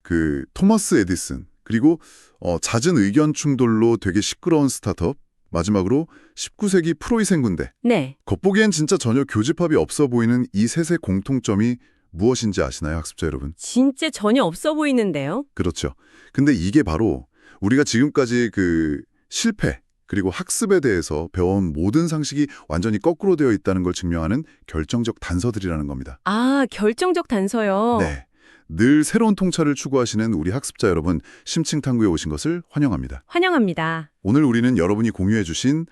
그 토머스 에디슨, 그리고 잦은 의견 충돌로 되게 시끄러운 스타트업, 마지막으로 19세기 프로이센 군대. 네. 겉보기엔 진짜 전혀 교집합이 없어 보이는 이 셋의 공통점이 무엇인지 아시나요, 학습자 여러분? 진짜 전혀 없어 보이는데요. 그렇죠. 근데 이게 바로 우리가 지금까지 그 실패, 그리고 학습에 대해서 배워온 모든 상식이 완전히 거꾸로 되어 있다는 걸 증명하는 결정적 단서들이라는 겁니다. 아, 결정적 단서요. 네. 늘 새로운 통찰을 추구하시는 우리 학습자 여러분, 심층탐구에 오신 것을 환영합니다. 환영합니다. 오늘 우리는 여러분이 공유해 주신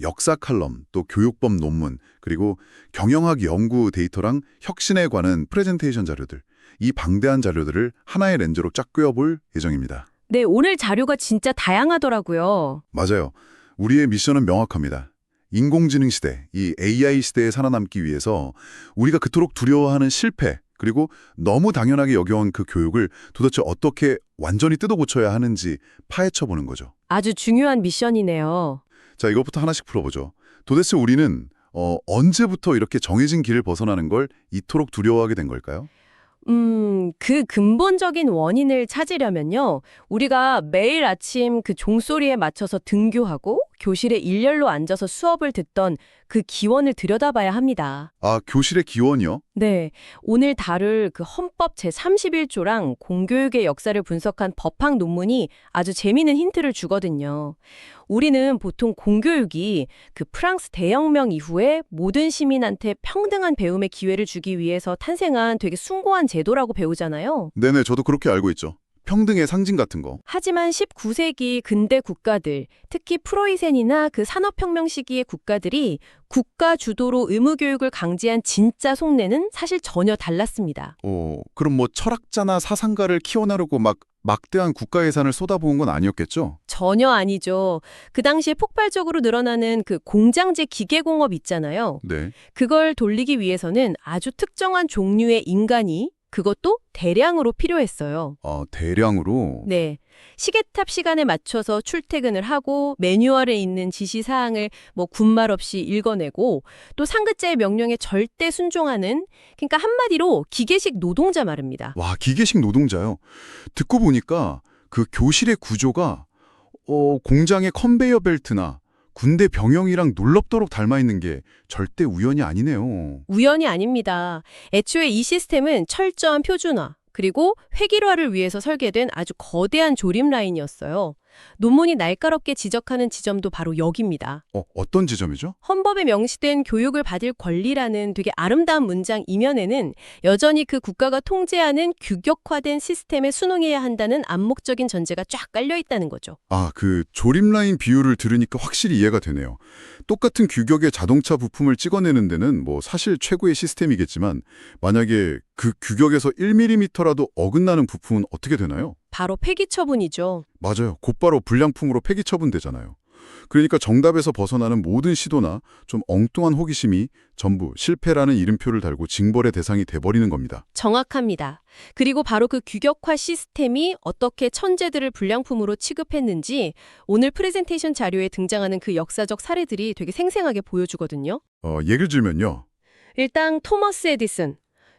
역사 칼럼, 또 교육법 논문, 그리고 경영학 연구 데이터랑 혁신에 관한 프레젠테이션 자료들, 이 방대한 자료들을 하나의 렌즈로 쫙 꿰어볼 예정입니다. 네, 오늘 자료가 진짜 다양하더라고요. 맞아요. 우리의 미션은 명확합니다. 인공지능 시대, 이 AI 시대에 살아남기 위해서 우리가 그토록 두려워하는 실패, 그리고 너무 당연하게 여겨온 그 교육을 도대체 어떻게 완전히 뜯어 고쳐야 하는지 파헤쳐보는 거죠. 아주 중요한 미션이네요. 자, 이것부터 하나씩 풀어보죠. 도대체 우리는 언제부터 이렇게 정해진 길을 벗어나는 걸 이토록 두려워하게 된 걸까요? 그 근본적인 원인을 찾으려면요. 우리가 매일 아침 그 종소리에 맞춰서 등교하고 교실에 일렬로 앉아서 수업을 듣던 그 기원을 들여다봐야 합니다. 아, 교실의 기원이요? 네, 오늘 다룰 그 헌법 제31조랑 공교육의 역사를 분석한 법학 논문이 아주 재미있는 힌트를 주거든요. 우리는 보통 공교육이 그 프랑스 대혁명 이후에 모든 시민한테 평등한 배움의 기회를 주기 위해서 탄생한 되게 숭고한 제도라고 배우잖아요. 네네, 저도 그렇게 알고 있죠. 평등의 상징 같은 거. 하지만 19세기 근대 국가들, 특히 프로이센이나 그 산업혁명 시기의 국가들이 국가 주도로 의무교육을 강제한 진짜 속내는 사실 전혀 달랐습니다. 그럼 뭐 철학자나 사상가를 키워나르고 막대한 국가 예산을 쏟아부은 건 아니었겠죠? 전혀 아니죠. 그 당시에 폭발적으로 늘어나는 그 공장제 기계공업 있잖아요. 네. 그걸 돌리기 위해서는 아주 특정한 종류의 인간이 그것도 대량으로 필요했어요. 대량으로? 네. 시계탑 시간에 맞춰서 출퇴근을 하고 매뉴얼에 있는 지시사항을 군말 없이 읽어내고 또 상급자의 명령에 절대 순종하는, 그러니까 한마디로 기계식 노동자 말입니다. 와, 기계식 노동자요. 듣고 보니까 그 교실의 구조가 공장의 컨베이어 벨트나 군대 병영이랑 놀랍도록 닮아있는 게 절대 우연이 아니네요. 우연이 아닙니다. 애초에 이 시스템은 철저한 표준화, 그리고 획일화를 위해서 설계된 아주 거대한 조립 라인이었어요. 논문이 날카롭게 지적하는 지점도 바로 여기입니다. 어떤 지점이죠? 헌법에 명시된 교육을 받을 권리라는 되게 아름다운 문장 이면에는 여전히 그 국가가 통제하는 규격화된 시스템에 순응해야 한다는 암묵적인 전제가 쫙 깔려 있다는 거죠. 그 조립 라인 비율을 들으니까 확실히 이해가 되네요. 똑같은 규격의 자동차 부품을 찍어내는 데는 사실 최고의 시스템이겠지만 만약에 그 규격에서 1mm라도 어긋나는 부품은 어떻게 되나요? 바로 폐기 처분이죠. 맞아요. 곧바로 불량품으로 폐기 처분되잖아요. 그러니까 정답에서 벗어나는 모든 시도나 좀 엉뚱한 호기심이 전부 실패라는 이름표를 달고 징벌의 대상이 돼버리는 겁니다. 정확합니다. 그리고 바로 그 규격화 시스템이 어떻게 천재들을 불량품으로 취급했는지 오늘 프레젠테이션 자료에 등장하는 그 역사적 사례들이 되게 생생하게 보여주거든요. 예를 들면요. 일단 토머스 에디슨.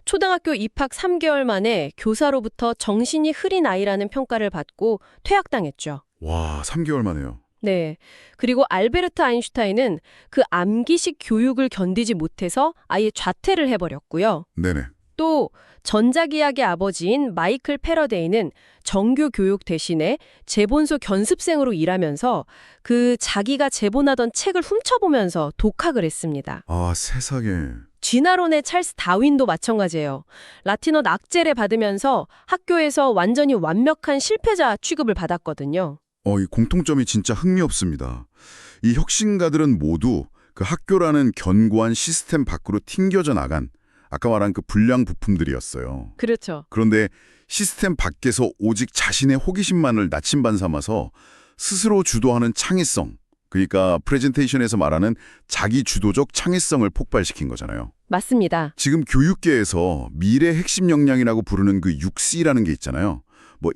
초등학교 입학 3개월 만에 교사로부터 정신이 흐린 아이라는 평가를 받고 퇴학당했죠. 와, 3개월 만에요. 네. 그리고 알베르트 아인슈타인은 그 암기식 교육을 견디지 못해서 아예 좌퇴를 해버렸고요. 네네. 또 전자기학의 아버지인 마이클 패러데이는 정규 교육 대신에 제본소 견습생으로 일하면서 그 자기가 제본하던 책을 훔쳐보면서 독학을 했습니다. 아, 세상에. 쥐나론의 찰스 다윈도 마찬가지예요. 라틴어 낙제를 받으면서 학교에서 완전히 완벽한 실패자 취급을 받았거든요. 이 공통점이 진짜 흥미롭습니다. 이 혁신가들은 모두 그 학교라는 견고한 시스템 밖으로 튕겨져 나간 아까 말한 그 불량 부품들이었어요. 그렇죠. 그런데 시스템 밖에서 오직 자신의 호기심만을 나침반 삼아서 스스로 주도하는 창의성, 그러니까 프레젠테이션에서 말하는 자기 주도적 창의성을 폭발시킨 거잖아요. 맞습니다. 지금 교육계에서 미래 핵심 역량이라고 부르는 그 6C라는 게 있잖아요.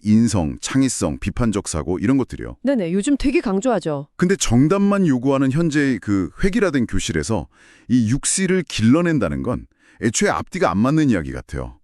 인성, 창의성, 비판적 사고 이런 것들이요. 네네, 요즘 되게 강조하죠. 근데 정답만 요구하는 현재의 그 획일화된 교실에서 이 6C를 길러낸다는 건 애초에 앞뒤가 안 맞는 이야기 같아요.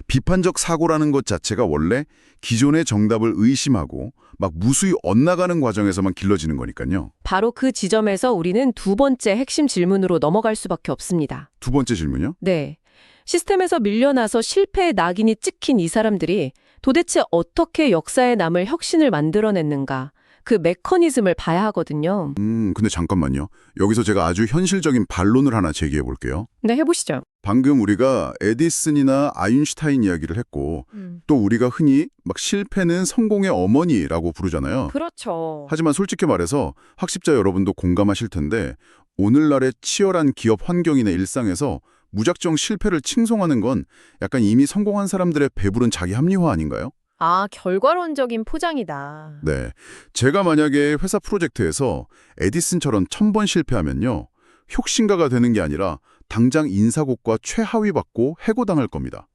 비판적 사고라는 것 자체가 원래 기존의 정답을 의심하고 막 무수히 엇나가는 과정에서만 길러지는 거니까요. 바로 그 지점에서 우리는 두 번째 핵심 질문으로 넘어갈 수밖에 없습니다. 두 번째 질문요? 네. 시스템에서 밀려나서 실패의 낙인이 찍힌 이 사람들이 도대체 어떻게 역사에 남을 혁신을 만들어냈는가? 그 메커니즘을 봐야 하거든요. 근데 잠깐만요. 여기서 제가 아주 현실적인 반론을 하나 제기해 볼게요. 네, 해보시죠. 방금 우리가 에디슨이나 아인슈타인 이야기를 했고 또 우리가 흔히 막 실패는 성공의 어머니라고 부르잖아요. 그렇죠. 하지만 솔직히 말해서 학습자 여러분도 공감하실 텐데 오늘날의 치열한 기업 환경이나 일상에서 무작정 실패를 칭송하는 건 약간 이미 성공한 사람들의 배부른 자기 합리화 아닌가요? 아, 결과론적인 포장이다. 네. 제가 만약에 회사 프로젝트에서 에디슨처럼 1000번 실패하면요. 혁신가가 되는 게 아니라 당장 인사고과 최하위 받고 해고당할 겁니다.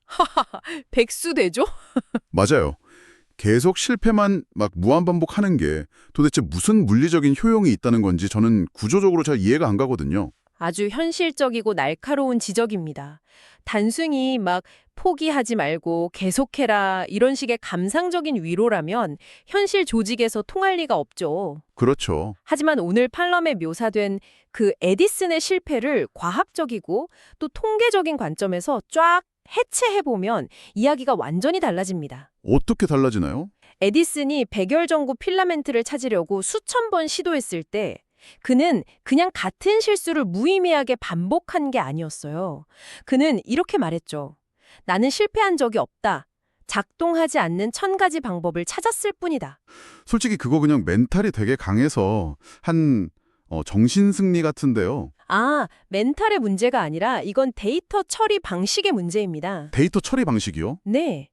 백수대죠? 맞아요. 계속 실패만 막 무한반복하는 게 도대체 무슨 물리적인 효용이 있다는 건지 저는 구조적으로 잘 이해가 안 가거든요. 아주 현실적이고 날카로운 지적입니다. 단순히 막 포기하지 말고 계속해라 이런 식의 감상적인 위로라면 현실 조직에서 통할 리가 없죠. 그렇죠. 하지만 오늘 팔럼에 묘사된 그 에디슨의 실패를 과학적이고 또 통계적인 관점에서 쫙 해체해보면 이야기가 완전히 달라집니다. 어떻게 달라지나요? 에디슨이 백열전구 필라멘트를 찾으려고 수천 번 시도했을 때 그는 그냥 같은 실수를 무의미하게 반복한 게 아니었어요. 그는 이렇게 말했죠. 나는 실패한 적이 없다. 작동하지 않는 1000가지 방법을 찾았을 뿐이다. 솔직히 그거 그냥 멘탈이 되게 강해서 한 정신승리 같은데요. 아, 멘탈의 문제가 아니라 이건 데이터 처리 방식의 문제입니다. 데이터 처리 방식이요? 네.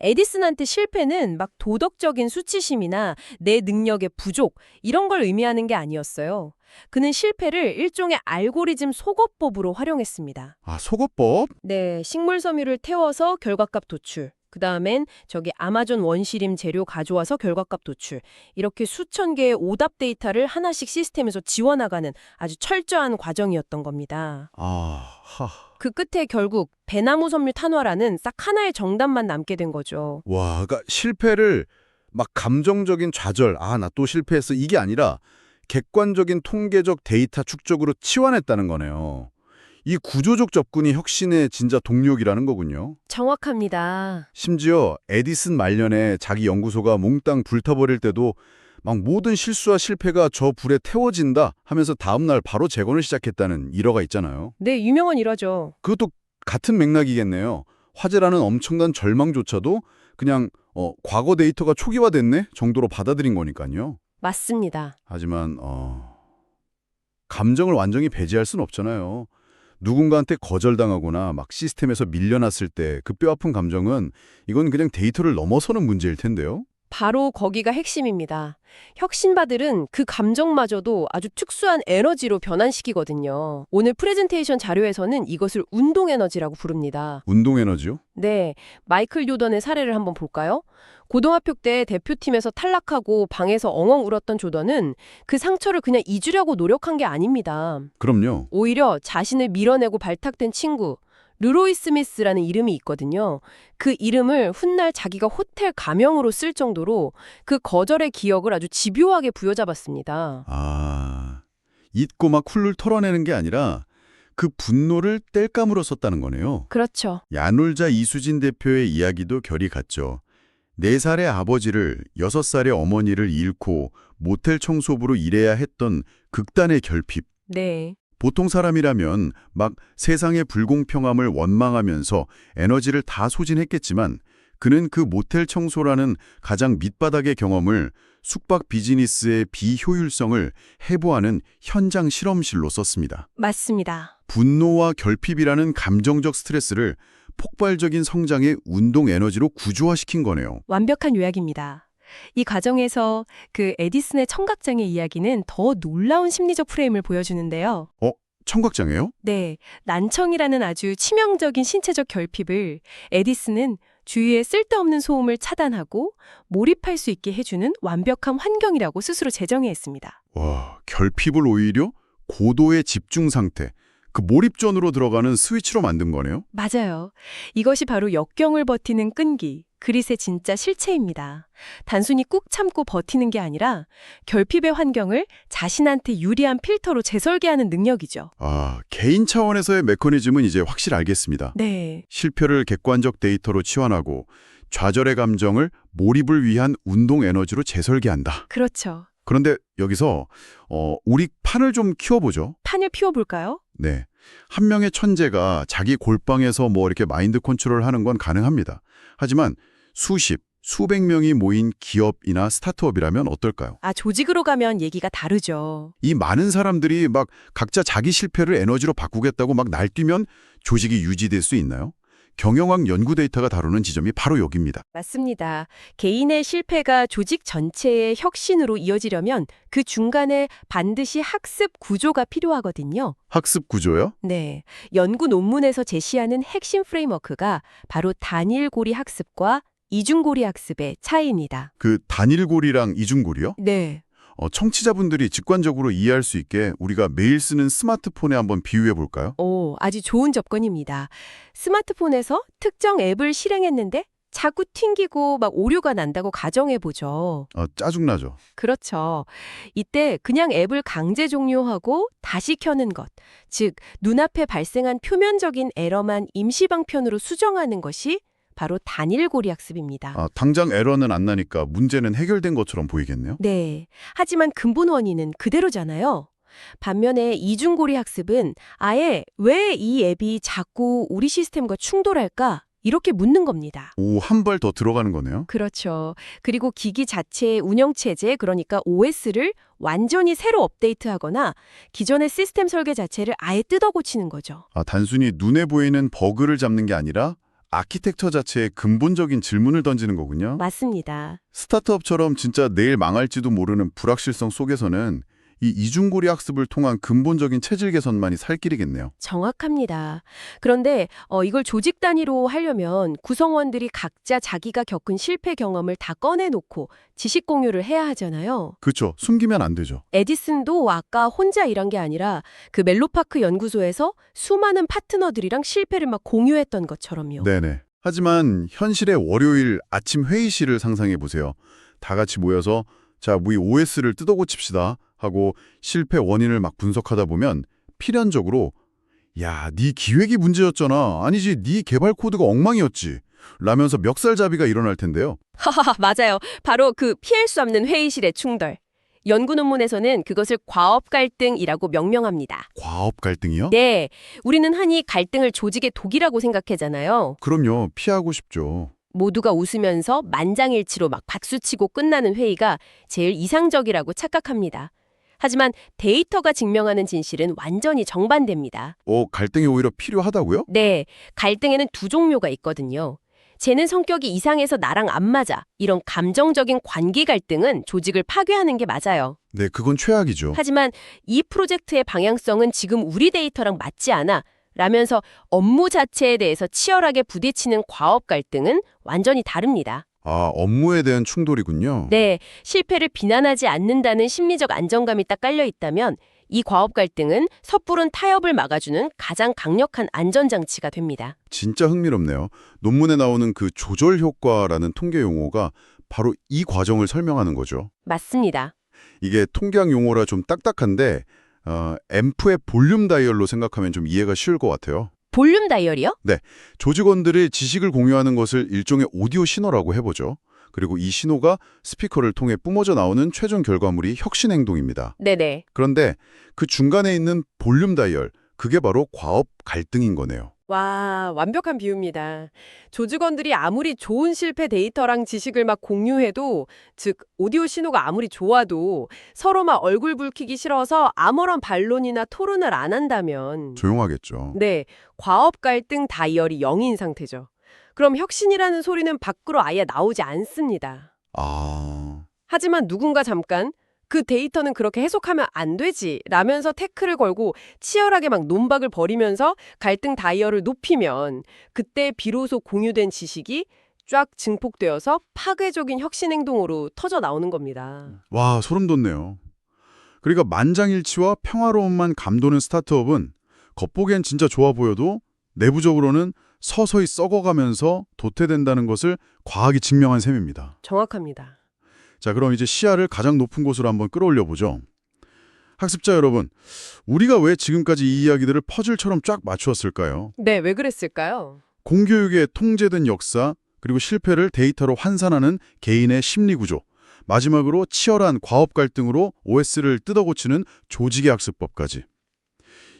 에디슨한테 실패는 막 도덕적인 수치심이나 내 능력의 부족 이런 걸 의미하는 게 아니었어요. 그는 실패를 일종의 알고리즘 속어법으로 활용했습니다. 아, 속어법? 네, 식물 섬유를 태워서 결과값 도출. 그다음엔 저기 아마존 원시림 재료 가져와서 결과값 도출. 이렇게 수천 개의 오답 데이터를 하나씩 시스템에서 지워나가는 아주 철저한 과정이었던 겁니다. 그 끝에 결국 배나무 섬유 탄화라는 딱 하나의 정답만 남게 된 거죠. 와, 그러니까 실패를 막 감정적인 좌절, 아, 나 또 실패했어, 이게 아니라 객관적인 통계적 데이터 축적으로 치환했다는 거네요. 이 구조적 접근이 혁신의 진짜 동력이라는 거군요. 정확합니다. 심지어 에디슨 말년에 자기 연구소가 몽땅 불타버릴 때도 막 모든 실수와 실패가 저 불에 태워진다 하면서 다음날 바로 재건을 시작했다는 일화가 있잖아요. 네, 유명한 일화죠. 그것도 같은 맥락이겠네요. 화재라는 엄청난 절망조차도 그냥 과거 데이터가 초기화됐네 정도로 받아들인 거니까요. 맞습니다. 하지만 감정을 완전히 배제할 순 없잖아요. 누군가한테 거절당하거나 막 시스템에서 밀려났을 때 그 뼈아픈 감정은 이건 그냥 데이터를 넘어서는 문제일 텐데요. 바로 거기가 핵심입니다. 혁신가들은 그 감정마저도 아주 특수한 에너지로 변환시키거든요. 오늘 프레젠테이션 자료에서는 이것을 운동에너지라고 부릅니다. 운동에너지요? 네, 마이클 요던의 사례를 한번 볼까요? 고등학교 때 대표팀에서 탈락하고 방에서 엉엉 울었던 조던은 그 상처를 그냥 잊으려고 노력한 게 아닙니다. 그럼요. 오히려 자신을 밀어내고 발탁된 친구, 르로이 스미스라는 이름이 있거든요. 그 이름을 훗날 자기가 호텔 가명으로 쓸 정도로 그 거절의 기억을 아주 집요하게 부여잡았습니다. 아, 잊고 막 훌훌 털어내는 게 아니라 그 분노를 땔감으로 썼다는 거네요. 그렇죠. 야놀자 이수진 대표의 이야기도 결이 같죠. 4살의 아버지를 6살의 어머니를 잃고 모텔 청소부로 일해야 했던 극단의 결핍. 네. 보통 사람이라면 막 세상의 불공평함을 원망하면서 에너지를 다 소진했겠지만 그는 그 모텔 청소라는 가장 밑바닥의 경험을 숙박 비즈니스의 비효율성을 해부하는 현장 실험실로 썼습니다. 맞습니다. 분노와 결핍이라는 감정적 스트레스를 폭발적인 성장의 운동 에너지로 구조화시킨 거네요. 완벽한 요약입니다. 이 과정에서 그 에디슨의 청각장애 이야기는 더 놀라운 심리적 프레임을 보여주는데요. 청각장애요? 네, 난청이라는 아주 치명적인 신체적 결핍을 에디슨은 주위의 쓸데없는 소음을 차단하고 몰입할 수 있게 해주는 완벽한 환경이라고 스스로 제정해 했습니다. 와, 결핍을 오히려 고도의 집중 상태, 그 몰입존으로 들어가는 스위치로 만든 거네요. 맞아요. 이것이 바로 역경을 버티는 끈기, 그릿의 진짜 실체입니다. 단순히 꾹 참고 버티는 게 아니라 결핍의 환경을 자신한테 유리한 필터로 재설계하는 능력이죠. 아, 개인 차원에서의 메커니즘은 이제 확실히 알겠습니다. 네. 실패를 객관적 데이터로 치환하고 좌절의 감정을 몰입을 위한 운동 에너지로 재설계한다. 그렇죠. 그런데 여기서 우리 판을 좀 키워보죠. 판을 피워볼까요? 네. 한 명의 천재가 자기 골방에서 뭐 이렇게 마인드 컨트롤 하는 건 가능합니다. 하지만 수십, 수백 명이 모인 기업이나 스타트업이라면 어떨까요? 조직으로 가면 얘기가 다르죠. 이 많은 사람들이 막 각자 자기 실패를 에너지로 바꾸겠다고 막 날뛰면 조직이 유지될 수 있나요? 경영학 연구 데이터가 다루는 지점이 바로 여기입니다. 맞습니다. 개인의 실패가 조직 전체의 혁신으로 이어지려면 그 중간에 반드시 학습 구조가 필요하거든요. 학습 구조요? 네. 연구 논문에서 제시하는 핵심 프레임워크가 바로 단일고리 학습과 이중고리 학습의 차이입니다. 그 단일고리랑 이중고리요? 네. 청취자분들이 직관적으로 이해할 수 있게 우리가 매일 쓰는 스마트폰에 한번 비유해 볼까요? 아주 좋은 접근입니다. 스마트폰에서 특정 앱을 실행했는데 자꾸 튕기고 막 오류가 난다고 가정해보죠. 짜증나죠. 그렇죠. 이때 그냥 앱을 강제 종료하고 다시 켜는 것, 즉 눈앞에 발생한 표면적인 에러만 임시 방편으로 수정하는 것이 바로 단일고리 학습입니다. 당장 에러는 안 나니까 문제는 해결된 것처럼 보이겠네요. 네. 하지만 근본 원인은 그대로잖아요. 반면에 이중고리 학습은 아예 왜 이 앱이 자꾸 우리 시스템과 충돌할까? 이렇게 묻는 겁니다. 오, 한 발 더 들어가는 거네요. 그렇죠. 그리고 기기 자체의 운영체제, 그러니까 OS를 완전히 새로 업데이트하거나 기존의 시스템 설계 자체를 아예 뜯어 고치는 거죠. 단순히 눈에 보이는 버그를 잡는 게 아니라 아키텍처 자체에 근본적인 질문을 던지는 거군요. 맞습니다. 스타트업처럼 진짜 내일 망할지도 모르는 불확실성 속에서는 이 이중고리 학습을 통한 근본적인 체질 개선만이 살 길이겠네요. 정확합니다. 그런데 이걸 조직 단위로 하려면 구성원들이 각자 자기가 겪은 실패 경험을 다 꺼내놓고 지식 공유를 해야 하잖아요. 그렇죠. 숨기면 안 되죠. 에디슨도 아까 혼자 일한 게 아니라 그 멜로파크 연구소에서 수많은 파트너들이랑 실패를 막 공유했던 것처럼요. 네네. 하지만 현실의 월요일 아침 회의실을 상상해 보세요. 다 같이 모여서 자, 우리 OS를 뜯어 고칩시다 하고 실패 원인을 막 분석하다 보면 필연적으로 야, 네 기획이 문제였잖아. 아니지, 네 개발 코드가 엉망이었지. 라면서 멱살잡이가 일어날 텐데요. 하하하, 맞아요. 바로 그 피할 수 없는 회의실의 충돌. 연구 논문에서는 그것을 과업 갈등이라고 명명합니다. 과업 갈등이요? 네, 우리는 흔히 갈등을 조직의 독이라고 생각하잖아요. 그럼요. 피하고 싶죠. 모두가 웃으면서 만장일치로 막 박수치고 끝나는 회의가 제일 이상적이라고 착각합니다. 하지만 데이터가 증명하는 진실은 완전히 정반대입니다. 갈등이 오히려 필요하다고요? 네, 갈등에는 두 종류가 있거든요. 쟤는 성격이 이상해서 나랑 안 맞아. 이런 감정적인 관계 갈등은 조직을 파괴하는 게 맞아요. 네, 그건 최악이죠. 하지만 이 프로젝트의 방향성은 지금 우리 데이터랑 맞지 않아. 라면서 업무 자체에 대해서 치열하게 부딪히는 과업 갈등은 완전히 다릅니다. 업무에 대한 충돌이군요. 네, 실패를 비난하지 않는다는 심리적 안정감이 딱 깔려 있다면 이 과업 갈등은 섣부른 타협을 막아주는 가장 강력한 안전장치가 됩니다. 진짜 흥미롭네요. 논문에 나오는 그 조절 효과라는 통계 용어가 바로 이 과정을 설명하는 거죠. 맞습니다. 이게 통계학 용어라 좀 딱딱한데 앰프의 볼륨 다이얼로 생각하면 좀 이해가 쉬울 것 같아요. 볼륨 다이얼이요? 조직원들의 지식을 공유하는 것을 일종의 오디오 신호라고 해보죠. 그리고 이 신호가 스피커를 통해 뿜어져 나오는 최종 결과물이 혁신 행동입니다. 네네. 그런데 그 중간에 있는 볼륨 다이얼, 그게 바로 과업 갈등인 거네요. 와, 완벽한 비유입니다. 조직원들이 아무리 좋은 실패 데이터랑 지식을 막 공유해도, 즉 오디오 신호가 아무리 좋아도 서로 막 얼굴 붉히기 싫어서 아무런 반론이나 토론을 안 한다면 조용하겠죠. 네, 과업 갈등 다이얼이 0인 상태죠. 그럼 혁신이라는 소리는 밖으로 아예 나오지 않습니다. 하지만 누군가 잠깐 그 데이터는 그렇게 해석하면 안 되지 라면서 태클을 걸고 치열하게 막 논박을 벌이면서 갈등 다이얼을 높이면 그때 비로소 공유된 지식이 쫙 증폭되어서 파괴적인 혁신 행동으로 터져 나오는 겁니다. 와, 소름 돋네요. 그러니까 만장일치와 평화로움만 감도는 스타트업은 겉보기엔 진짜 좋아 보여도 내부적으로는 서서히 썩어가면서 도태된다는 것을 과학이 증명한 셈입니다. 정확합니다. 자, 그럼 이제 시야를 가장 높은 곳으로 한번 끌어올려 보죠. 학습자 여러분, 우리가 왜 지금까지 이 이야기들을 퍼즐처럼 쫙 맞추었을까요? 네, 왜 그랬을까요? 공교육의 통제된 역사, 그리고 실패를 데이터로 환산하는 개인의 심리 구조, 마지막으로 치열한 과업 갈등으로 OS를 뜯어고치는 조직의 학습법까지.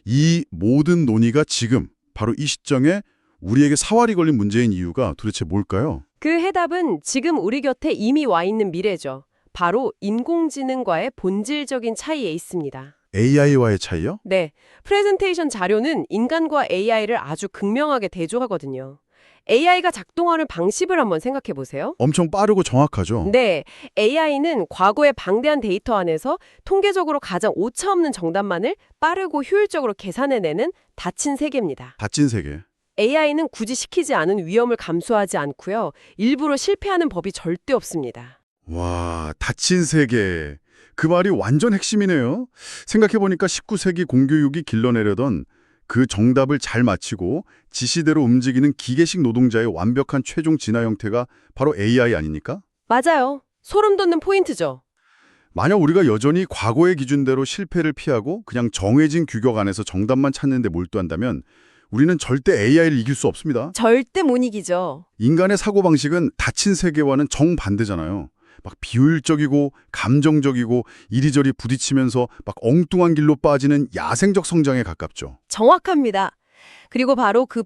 이 모든 논의가 지금 바로 이 시점에 우리에게 사활이 걸린 문제인 이유가 도대체 뭘까요? 그 해답은 지금 우리 곁에 이미 와 있는 미래죠. 바로 인공지능과의 본질적인 차이에 있습니다. AI와의 차이요? 네, 프레젠테이션 자료는 인간과 AI를 아주 극명하게 대조하거든요. AI가 작동하는 방식을 한번 생각해 보세요. 엄청 빠르고 정확하죠? 네, AI는 과거의 방대한 데이터 안에서 통계적으로 가장 오차없는 정답만을 빠르고 효율적으로 계산해내는 닫힌 세계입니다. 닫힌 세계. AI는 굳이 시키지 않은 위험을 감수하지 않고요. 일부러 실패하는 법이 절대 없습니다. 와, 닫힌 세계. 그 말이 완전 핵심이네요. 생각해보니까 19세기 공교육이 길러내려던 그 정답을 잘 맞히고 지시대로 움직이는 기계식 노동자의 완벽한 최종 진화 형태가 바로 AI 아닙니까? 맞아요. 소름 돋는 포인트죠. 만약 우리가 여전히 과거의 기준대로 실패를 피하고 그냥 정해진 규격 안에서 정답만 찾는 데 몰두한다면 우리는 절대 AI를 이길 수 없습니다. 절대 못 이기죠. 인간의 사고방식은 닫힌 세계와는 정반대잖아요. 막 비효율적이고 감정적이고 이리저리 부딪히면서 막 엉뚱한 길로 빠지는 야생적 성장에 가깝죠. 정확합니다. 그리고 바로 그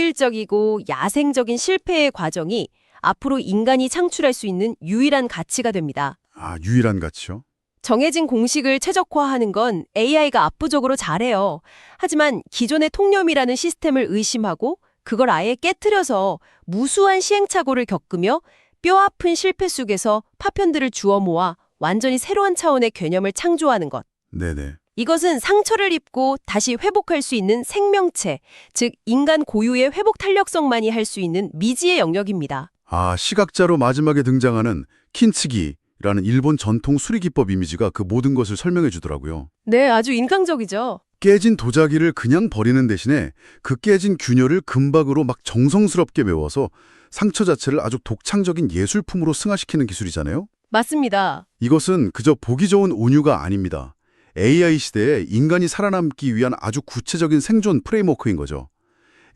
비효율적이고 야생적인 실패의 과정이 앞으로 인간이 창출할 수 있는 유일한 가치가 됩니다. 아, 유일한 가치요? 정해진 공식을 최적화하는 건 AI가 압도적으로 잘해요. 하지만 기존의 통념이라는 시스템을 의심하고 그걸 아예 깨트려서 무수한 시행착오를 겪으며 뼈아픈 실패 속에서 파편들을 주워 모아 완전히 새로운 차원의 개념을 창조하는 것. 네네. 이것은 상처를 입고 다시 회복할 수 있는 생명체, 즉 인간 고유의 회복 탄력성만이 할 수 있는 미지의 영역입니다. 아, 시각자로 마지막에 등장하는 킨츠기라는 일본 전통 수리기법 이미지가 그 모든 것을 설명해 주더라고요. 네, 아주 인간적이죠. 깨진 도자기를 그냥 버리는 대신에 그 깨진 균열을 금박으로 막 정성스럽게 메워서 상처 자체를 아주 독창적인 예술품으로 승화시키는 기술이잖아요. 맞습니다. 이것은 그저 보기 좋은 온유가 아닙니다. AI 시대에 인간이 살아남기 위한 아주 구체적인 생존 프레임워크인 거죠.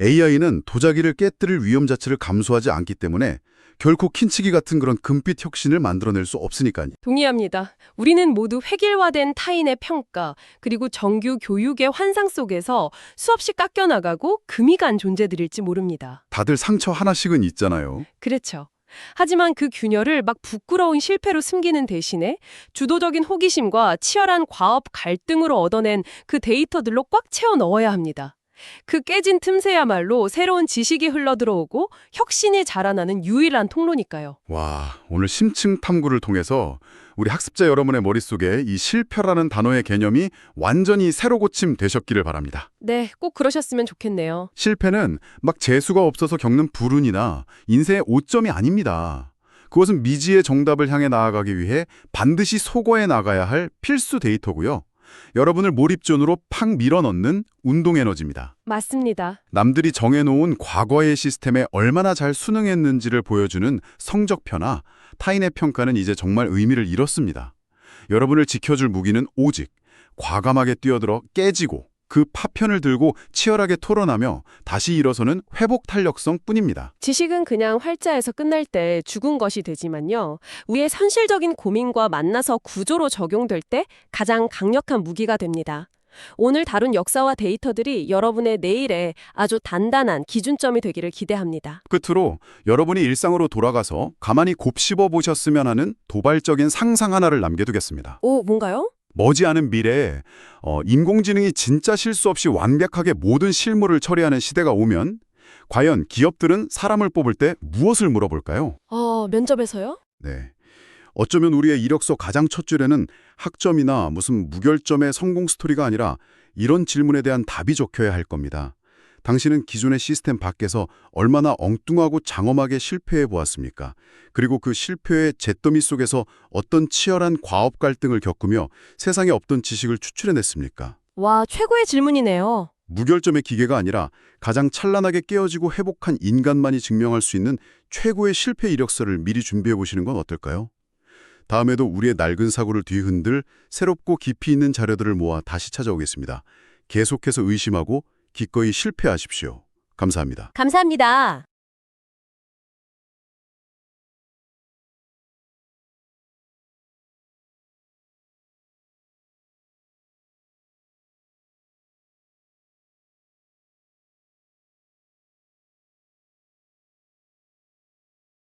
AI는 도자기를 깨뜨릴 위험 자체를 감수하지 않기 때문에 결코 킨치기 같은 그런 금빛 혁신을 만들어낼 수 없으니까요. 동의합니다. 우리는 모두 획일화된 타인의 평가, 그리고 정규 교육의 환상 속에서 수없이 깎여나가고 금이 간 존재들일지 모릅니다. 다들 상처 하나씩은 있잖아요. 그렇죠. 하지만 그 균열을 막 부끄러운 실패로 숨기는 대신에 주도적인 호기심과 치열한 과업 갈등으로 얻어낸 그 데이터들로 꽉 채워 넣어야 합니다. 그 깨진 틈새야말로 새로운 지식이 흘러들어오고 혁신이 자라나는 유일한 통로니까요. 와, 오늘 심층 탐구를 통해서 우리 학습자 여러분의 머릿속에 이 실패라는 단어의 개념이 완전히 새로 고침되셨기를 바랍니다. 네, 꼭 그러셨으면 좋겠네요. 실패는 막 재수가 없어서 겪는 불운이나 인생의 오점이 아닙니다. 그것은 미지의 정답을 향해 나아가기 위해 반드시 소거해 나가야 할 필수 데이터고요. 여러분을 몰입존으로 팍 밀어넣는 운동에너지입니다. 맞습니다. 남들이 정해놓은 과거의 시스템에 얼마나 잘 순응했는지를 보여주는 성적표나 타인의 평가는 이제 정말 의미를 잃었습니다. 여러분을 지켜줄 무기는 오직 과감하게 뛰어들어 깨지고 그 파편을 들고 치열하게 토론하며 다시 일어서는 회복 탄력성 뿐입니다. 지식은 그냥 활자에서 끝날 때 죽은 것이 되지만요. 우리의 현실적인 고민과 만나서 구조로 적용될 때 가장 강력한 무기가 됩니다. 오늘 다룬 역사와 데이터들이 여러분의 내일에 아주 단단한 기준점이 되기를 기대합니다. 끝으로 여러분이 일상으로 돌아가서 가만히 곱씹어 보셨으면 하는 도발적인 상상 하나를 남겨두겠습니다. 오, 뭔가요? 머지않은 미래에 인공지능이 진짜 실수 없이 완벽하게 모든 실무를 처리하는 시대가 오면 과연 기업들은 사람을 뽑을 때 무엇을 물어볼까요? 면접에서요? 네. 어쩌면 우리의 이력서 가장 첫 줄에는 학점이나 무슨 무결점의 성공 스토리가 아니라 이런 질문에 대한 답이 적혀야 할 겁니다. 당신은 기존의 시스템 밖에서 얼마나 엉뚱하고 장엄하게 실패해 보았습니까? 그리고 그 실패의 잿더미 속에서 어떤 치열한 과업 갈등을 겪으며 세상에 없던 지식을 추출해냈습니까? 와, 최고의 질문이네요. 무결점의 기계가 아니라 가장 찬란하게 깨어지고 회복한 인간만이 증명할 수 있는 최고의 실패 이력서를 미리 준비해 보시는 건 어떨까요? 다음에도 우리의 낡은 사고를 뒤흔들 새롭고 깊이 있는 자료들을 모아 다시 찾아오겠습니다. 계속해서 의심하고 기꺼이 실패하십시오. 감사합니다. 감사합니다.